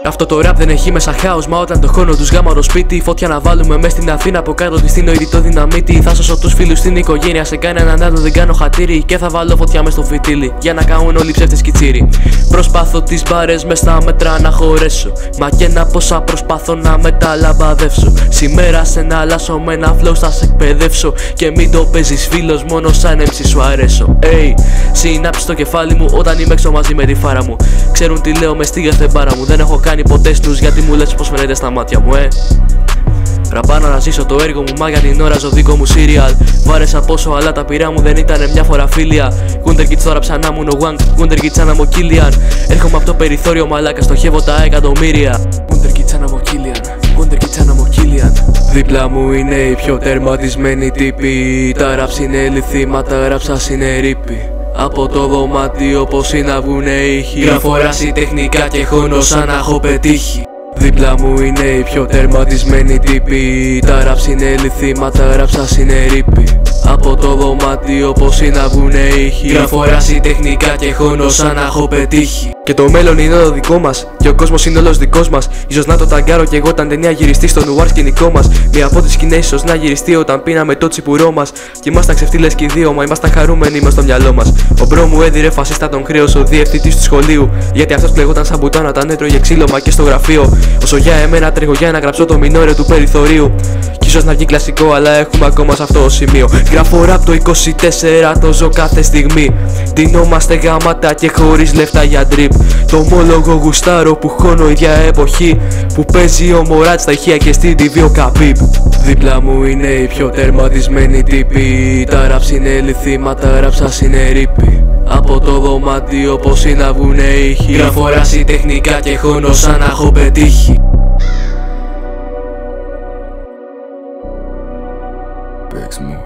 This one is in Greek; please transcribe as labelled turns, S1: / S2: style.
S1: Αυτό το ραπ δεν έχει μέσα χάος, μα όταν το χώνω τους γάμα το σπίτι. Φώτια να βάλουμε μες στην Αθήνα, από κάτω τη στείνω ειρητό δυναμίτη. Θα σώσω τους φίλους στην οικογένεια, σε κανέναν άλλο δεν κάνω χατήρι. Και θα βάλω φωτιά μες στο φυτίλι, για να κάνουν όλοι ψεύτες κιτσίρι. Προσπάθω τις μπάρες μες στα μέτρα να χωρέσω, μα και να πόσα προσπάθω να μεταλαμπαδεύσω. Σήμερα σε να αλλάσω με ένα flow θα σε εκπαιδεύσω. Και μην το παίζεις φίλος, μόνο σαν MC σου αρέσω. Συνάψει στο κεφάλι μου όταν είμαι έξω μαζί με τη φάρα μου. Ξέρουν τι λέω με στη γαθεμπάρα μου. Δεν έχω κάνει ποτέ snooze γιατί μου λες πως φαίνεται στα μάτια μου, Ραπάνω να ζήσω το έργο μου, μα για την ώρα ζω δικό μου serial. Βάρεσα πόσο αλλά τα πειρά μου δεν ήτανε μια φορά φίλια. Wonder Kids τώρα ψανά μου no one, Wonder Kids σαν Killian. Έρχομαι από το περιθώριο μαλάκα, στοχεύω τα εκατομμύρια. Wonder Kids σαν Killian, Wonder Kids σαν Killian. Δίπλα μου είναι οι πιο τερματισμένοι τύποι. Τα raps είναι λιθίμα, τα raps σας είναι ρήπη. Από το δωμάτιο πως είναι να βγουνε ήχοι. Γράφω ράση τεχνικά και χώνω σαν να έχω πετύχει. Δίπλα μου είναι οι πιο τερματισμένοι τύποι. Τα raps είναι λιθίμα, τα raps σας είναι ρήπη. Από το δωμάτιο πως είναι να βγουνε ήχοι. Γράφω ράση τεχνικά και χώνω σαν να έχω πετύχει. Και το μέλλον είναι το δικό μας, και ο κόσμος είναι όλος δικός μας. Ίσως να το ταγκάρω κι εγώ όταν ταινία γυριστεί στο νουάρ σκηνικό μας. Μία από τις σκηνές ίσως να γυριστεί όταν πίναμε το τσιπουρό μας. Κι ήμασταν ξεφτύλες κι οι δύο, μα ήμασταν χαρούμενοι μες στο μυαλό μας. Ο μπρο μου έδιρε φασίστα, τον χρέωσε ο διευθυντής του σχολείου. Γιατί αυτός πλεγόταν σαν μπουτάνα όταν έτρωγε ξύλωμα και στο γραφείο. Όσο για εμένα τρέχω για να γράψω το μινόρε του περιθωρίου. Κι ίσως να βγει κλασικό, αλλά έχουμε ακόμα σε αυτό το σημείο. Γράφω ραπ το 24, το ζω κάθε στιγμή. Ντυνόμαστε γαμάτα και χωρίς λεφτά για drip. Το ομόλογο γουστάρω που χώνω ίδια εποχή. Που παίζει ο Μωράτ στα ηχεία και στην TV ο Καπίπ. Δίπλα μου είναι οι πιο τερματισμένοι τύποι. Τα raps είναι λιθίμα, τα raps σας είναι ρήπη. Από το δωμάτιο πως είναι να βγουνε ήχοι. Γράφω ράση τεχνικά και χώνω σαν να έχω πετύχει.
S2: Παίξ μου.